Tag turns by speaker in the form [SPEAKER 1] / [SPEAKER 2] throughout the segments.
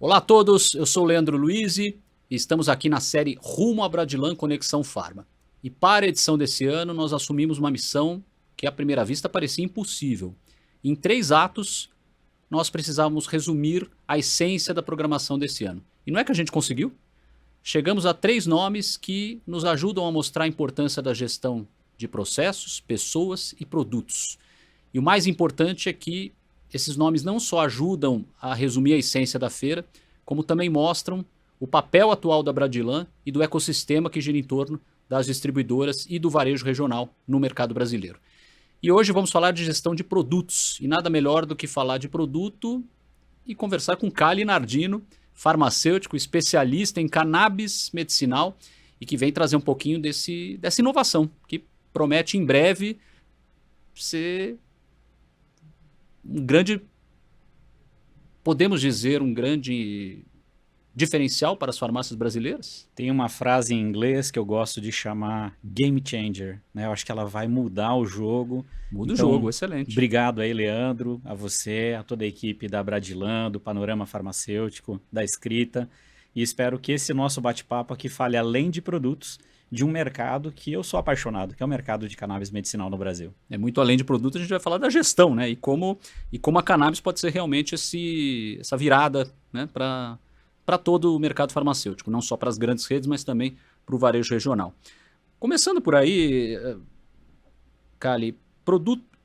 [SPEAKER 1] Olá a todos, eu sou o Leandro Luiz e estamos aqui na série Rumo à Bradilan Conexão Pharma. E para a edição desse ano, nós assumimos uma missão que à primeira vista parecia impossível. Em 3 atos, nós precisávamos resumir a essência da programação desse ano. E não é que a gente conseguiu? Chegamos a 3 nomes que nos ajudam a mostrar a importância da gestão de processos, pessoas e produtos. E o mais importante é que esses nomes não só ajudam a resumir a essência da feira, como também mostram o papel atual da Bradilan e do ecossistema que gira em torno das distribuidoras e do varejo regional no mercado brasileiro. E hoje vamos falar de gestão de produtos, e nada melhor do que falar de produto e conversar com Cali Nardino, farmacêutico, especialista em cannabis medicinal e que vem trazer um pouquinho dessa inovação, que promete em breve ser um grande, podemos dizer, um grande diferencial para as farmácias brasileiras?
[SPEAKER 2] Tem uma frase em inglês que eu gosto de chamar game changer, né? Eu acho que ela vai mudar o jogo.
[SPEAKER 1] Muda
[SPEAKER 2] Então,
[SPEAKER 1] o jogo, excelente.
[SPEAKER 2] obrigado aí, Leandro, a você, a toda a equipe da Bradilan, do Panorama Farmacêutico, da Escrita. E espero que esse nosso bate-papo aqui fale além de produtos, de um mercado que eu sou apaixonado, que é o mercado de cannabis medicinal no Brasil.
[SPEAKER 1] É muito além de produto, a gente vai falar da gestão, né? E como a cannabis pode ser realmente essa virada, né, para todo o mercado farmacêutico, não só para as grandes redes, mas também para o varejo regional. Começando por aí, Cali,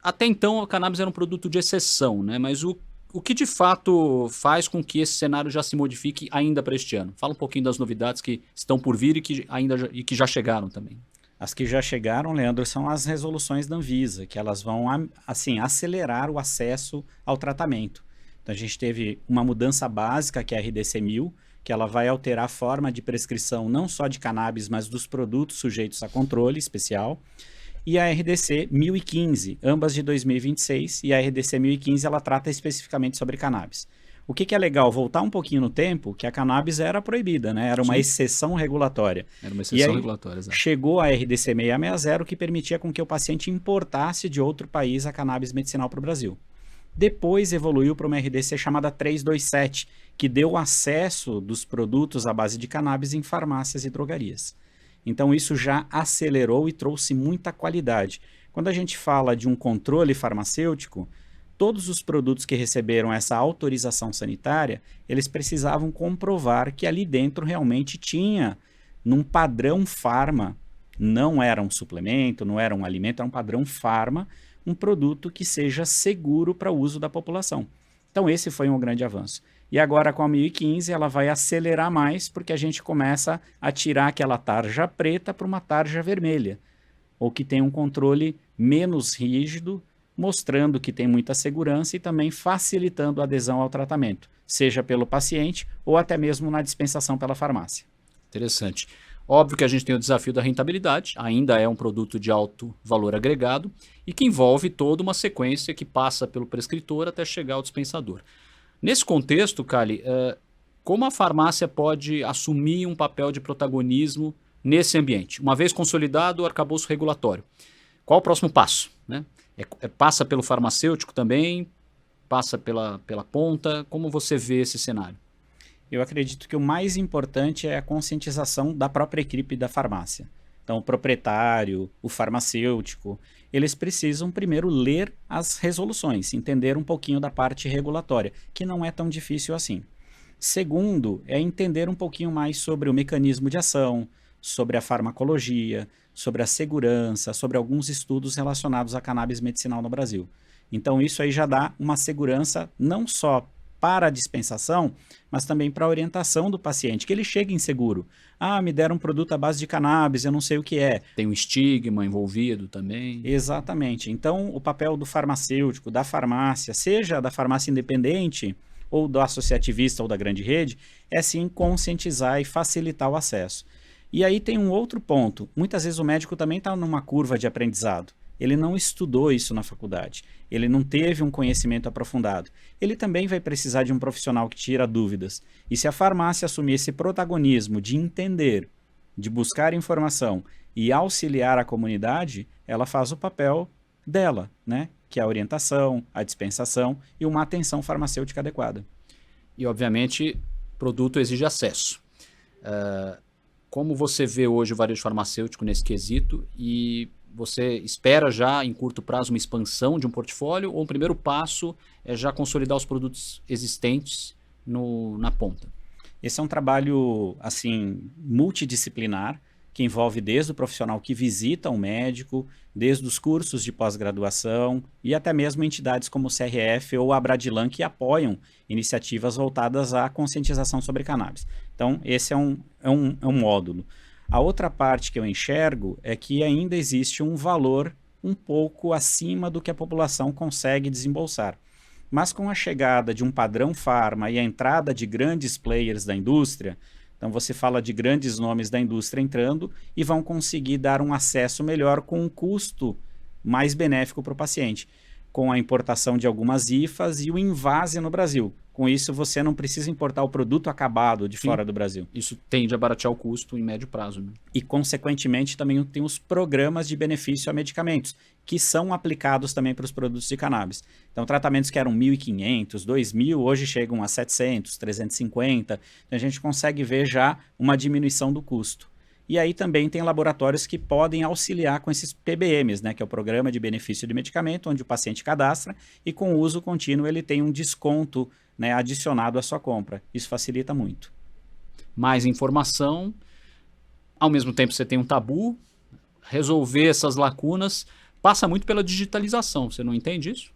[SPEAKER 1] até então a cannabis era um produto de exceção, né? Mas o que de fato faz com que esse cenário já se modifique ainda para este ano? Fala um pouquinho das novidades que estão por vir e que já chegaram também.
[SPEAKER 2] As que já chegaram, Leandro, são as resoluções da Anvisa, que elas vão assim, acelerar o acesso ao tratamento. Então a gente teve uma mudança básica, que é a RDC 1000, que ela vai alterar a forma de prescrição não só de cannabis, mas dos produtos sujeitos a controle especial. E a RDC 1015, ambas de 2026, e a RDC 1015 ela trata especificamente sobre cannabis. O que é legal, voltar um pouquinho no tempo, que a cannabis era proibida, né? Era uma exceção regulatória.
[SPEAKER 1] Era uma exceção regulatória, exato.
[SPEAKER 2] Chegou a RDC 660, que permitia com que o paciente importasse de outro país a cannabis medicinal para o Brasil. Depois evoluiu para uma RDC chamada 327, que deu acesso dos produtos à base de cannabis em farmácias e drogarias. Então isso já acelerou e trouxe muita qualidade. Quando a gente fala de um controle farmacêutico, todos os produtos que receberam essa autorização sanitária, eles precisavam comprovar que ali dentro realmente tinha, num padrão farma, não era um suplemento, não era um alimento, era um padrão farma, um produto que seja seguro para o uso da população. Então esse foi um grande avanço. E agora com a 1015 ela vai acelerar mais porque a gente começa a tirar aquela tarja preta para uma tarja vermelha, ou que tem um controle menos rígido, mostrando que tem muita segurança e também facilitando a adesão ao tratamento, seja pelo paciente ou até mesmo na dispensação pela farmácia.
[SPEAKER 1] Interessante. Óbvio que a gente tem o desafio da rentabilidade, ainda é um produto de alto valor agregado e que envolve toda uma sequência que passa pelo prescritor até chegar ao dispensador. Nesse contexto, Cali, como a farmácia pode assumir um papel de protagonismo nesse ambiente? Uma vez consolidado o arcabouço regulatório, qual o próximo passo, né? Passa pelo farmacêutico também? Passa pela ponta? Como você vê esse cenário?
[SPEAKER 2] Eu acredito que o mais importante é a conscientização da própria equipe da farmácia. Então, o proprietário, o farmacêutico, eles precisam primeiro ler as resoluções, entender um pouquinho da parte regulatória, que não é tão difícil assim. Segundo, é entender um pouquinho mais sobre o mecanismo de ação, sobre a farmacologia, sobre a segurança, sobre alguns estudos relacionados à cannabis medicinal no Brasil. Então, isso aí já dá uma segurança não só para a dispensação, mas também para a orientação do paciente, que ele chega inseguro. Ah, me deram um produto à base de cannabis, eu não sei o que é.
[SPEAKER 1] Tem um estigma envolvido também.
[SPEAKER 2] Exatamente. Então, o papel do farmacêutico, da farmácia, seja da farmácia independente, ou do associativista ou da grande rede, é sim conscientizar e facilitar o acesso. E aí tem um outro ponto. Muitas vezes o médico também está numa curva de aprendizado. Ele não estudou isso na faculdade, ele não teve um conhecimento aprofundado. Ele também vai precisar de um profissional que tira dúvidas. E se a farmácia assumir esse protagonismo de entender, de buscar informação e auxiliar a comunidade, ela faz o papel dela, né? Que é a orientação, a dispensação e uma atenção farmacêutica adequada.
[SPEAKER 1] E, obviamente, produto exige acesso. Como você vê hoje o varejo farmacêutico nesse quesito e você espera já em curto prazo uma expansão de um portfólio ou o primeiro passo é já consolidar os produtos existentes na ponta?
[SPEAKER 2] Esse é um trabalho assim multidisciplinar que envolve desde o profissional que visita um médico, desde os cursos de pós-graduação e até mesmo entidades como o CRF ou a Bradilan que apoiam iniciativas voltadas à conscientização sobre cannabis. Então, esse é um módulo. A outra parte que eu enxergo é que ainda existe um valor um pouco acima do que a população consegue desembolsar. Mas com a chegada de um padrão farma e a entrada de grandes players da indústria, então você fala de grandes nomes da indústria entrando e vão conseguir dar um acesso melhor com um custo mais benéfico para o paciente, com a importação de algumas IFAs e o invase no Brasil. Com isso, você não precisa importar o produto acabado de fora do Brasil.
[SPEAKER 1] Isso tende a baratear o custo em médio prazo, né?
[SPEAKER 2] E, consequentemente, também tem os programas de benefício a medicamentos, que são aplicados também para os produtos de cannabis. Então, tratamentos que eram 1.500, 2.000, hoje chegam a 700, 350. Então, a gente consegue ver já uma diminuição do custo. E aí também tem laboratórios que podem auxiliar com esses PBMs, né, que é o Programa de Benefício de Medicamento, onde o paciente cadastra e com o uso contínuo ele tem um desconto, né, adicionado à sua compra. Isso facilita muito.
[SPEAKER 1] Mais informação, ao mesmo tempo você tem um tabu, resolver essas lacunas passa muito pela digitalização, você não entende isso?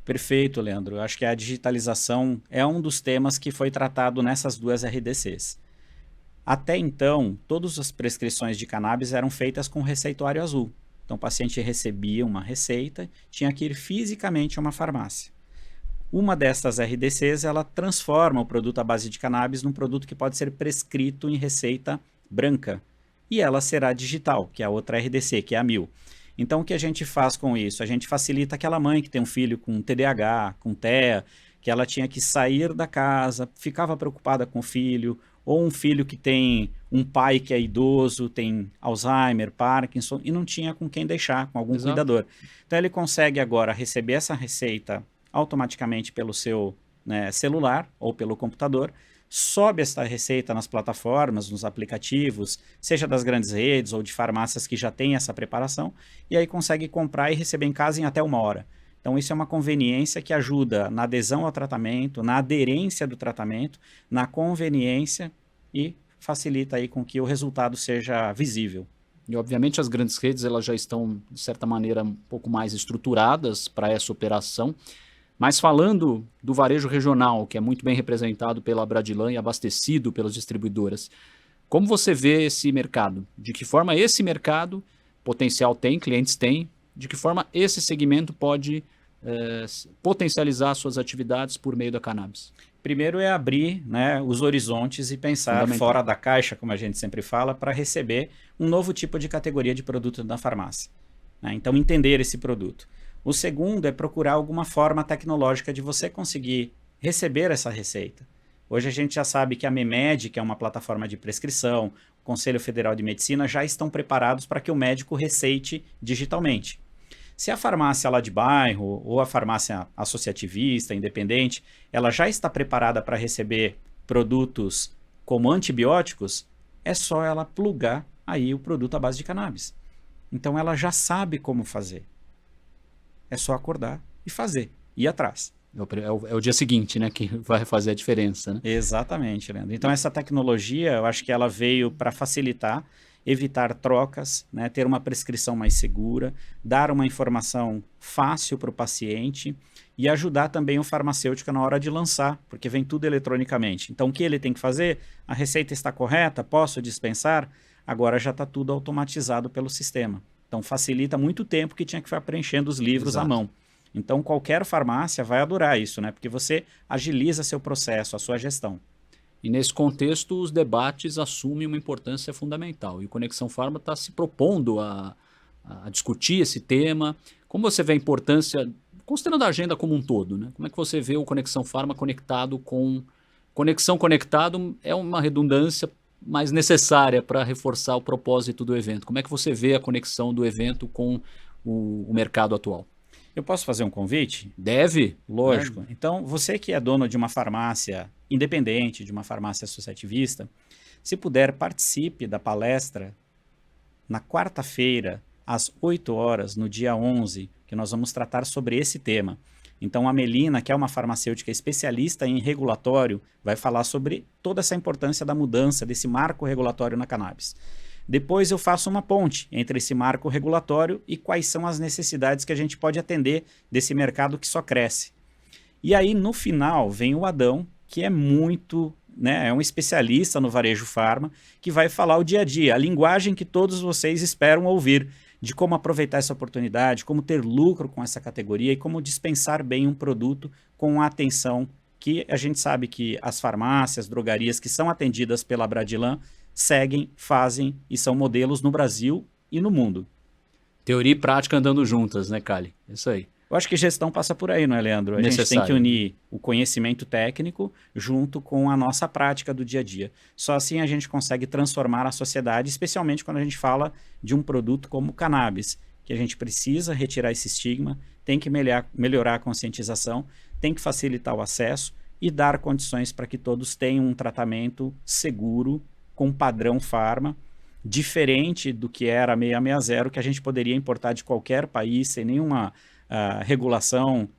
[SPEAKER 2] Perfeito, Leandro. Eu acho que a digitalização é um dos temas que foi tratado nessas duas RDCs. Até então, todas as prescrições de cannabis eram feitas com receituário azul. Então, o paciente recebia uma receita, tinha que ir fisicamente a uma farmácia. Uma dessas RDCs, ela transforma o produto à base de cannabis num produto que pode ser prescrito em receita branca. E ela será digital, que é a outra RDC, que é a 1000. Então, o que a gente faz com isso? A gente facilita aquela mãe que tem um filho com TDAH, com TEA, que ela tinha que sair da casa, ficava preocupada com o filho, ou um filho que tem um pai que é idoso, tem Alzheimer, Parkinson, e não tinha com quem deixar, com algum cuidador. Então ele consegue agora receber essa receita automaticamente pelo seu, né, celular ou pelo computador, sobe essa receita nas plataformas, nos aplicativos, seja das grandes redes ou de farmácias que já têm essa preparação, e aí consegue comprar e receber em casa em até 1 hora. Então, isso é uma conveniência que ajuda na adesão ao tratamento, na aderência do tratamento, na conveniência e facilita aí com que o resultado seja visível.
[SPEAKER 1] E, obviamente, as grandes redes elas já estão, de certa maneira, um pouco mais estruturadas para essa operação. Mas falando do varejo regional, que é muito bem representado pela Bradilan e abastecido pelas distribuidoras, como você vê esse mercado? De que forma esse mercado, potencial tem, clientes têm, de que forma esse segmento pode potencializar suas atividades por meio da cannabis?
[SPEAKER 2] Primeiro é abrir, né, os horizontes e pensar fora da caixa, como a gente sempre fala, para receber um novo tipo de categoria de produto na farmácia, né? Então, entender esse produto. O segundo é procurar alguma forma tecnológica de você conseguir receber essa receita. Hoje a gente já sabe que a MEMED, que é uma plataforma de prescrição, o Conselho Federal de Medicina, já estão preparados para que o médico receite digitalmente. Se a farmácia lá de bairro ou a farmácia associativista, independente, ela já está preparada para receber produtos como antibióticos, é só ela plugar aí o produto à base de cannabis. Então ela já sabe como fazer. É só acordar e fazer, ir atrás.
[SPEAKER 1] É o dia seguinte, né, que vai fazer a diferença, né?
[SPEAKER 2] Exatamente, Leandro. Então essa tecnologia, eu acho que ela veio para facilitar, evitar trocas, né, ter uma prescrição mais segura, dar uma informação fácil para o paciente e ajudar também o farmacêutico na hora de lançar, porque vem tudo eletronicamente. Então o que ele tem que fazer? A receita está correta? Posso dispensar? Agora já está tudo automatizado pelo sistema. Então facilita muito tempo que tinha que ficar preenchendo os livros à mão. Então qualquer farmácia vai adorar isso, né? Porque você agiliza seu processo, a sua gestão.
[SPEAKER 1] E nesse contexto os debates assumem uma importância fundamental. E o Conexão Farma está se propondo a discutir esse tema. Como você vê a importância, considerando a agenda como um todo, né? Como é que você vê o Conexão Farma conectado com... Conexão conectado é uma redundância mais necessária para reforçar o propósito do evento. Como é que você vê a conexão do evento com o mercado atual?
[SPEAKER 2] Eu posso fazer um convite?
[SPEAKER 1] Deve.
[SPEAKER 2] Lógico. Então, você que é dono de uma farmácia independente, de uma farmácia associativista, se puder, participe da palestra na quarta-feira, às 8 horas, no dia 11, que nós vamos tratar sobre esse tema. Então, a Melina, que é uma farmacêutica especialista em regulatório, vai falar sobre toda essa importância da mudança desse marco regulatório na cannabis. Depois eu faço uma ponte entre esse marco regulatório e quais são as necessidades que a gente pode atender desse mercado que só cresce. E aí, no final, vem o Adão, que é muito, né, é um especialista no varejo farma, que vai falar o dia a dia, a linguagem que todos vocês esperam ouvir, de como aproveitar essa oportunidade, como ter lucro com essa categoria e como dispensar bem um produto com a atenção que a gente sabe que as farmácias, drogarias que são atendidas pela Bradilan seguem, fazem e são modelos no Brasil e no mundo.
[SPEAKER 1] Teoria e prática andando juntas, né, Cali? Isso aí.
[SPEAKER 2] Eu acho que gestão passa por aí, não é, Leandro? A gente tem que unir o conhecimento técnico junto com a nossa prática do dia a dia. Só assim a gente consegue transformar a sociedade, especialmente quando a gente fala de um produto como o cannabis, que a gente precisa retirar esse estigma, tem que melhorar a conscientização, tem que facilitar o acesso e dar condições para que todos tenham um tratamento seguro, com padrão farma, diferente do que era a 660, que a gente poderia importar de qualquer país sem nenhuma regulação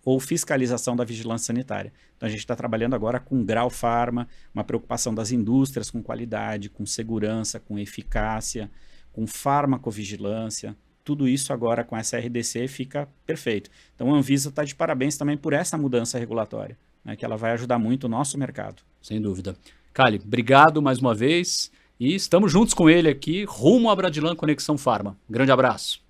[SPEAKER 2] ou fiscalização da vigilância sanitária. Então a gente está trabalhando agora com grau farma, uma preocupação das indústrias com qualidade, com segurança, com eficácia, com farmacovigilância. Tudo isso agora com essa RDC fica perfeito. Então a Anvisa está de parabéns também por essa mudança regulatória, né, que ela vai ajudar muito o nosso mercado.
[SPEAKER 1] Sem dúvida. Cali, obrigado mais uma vez e estamos juntos com ele aqui, rumo à Bradilan Conexão Farma. Grande abraço.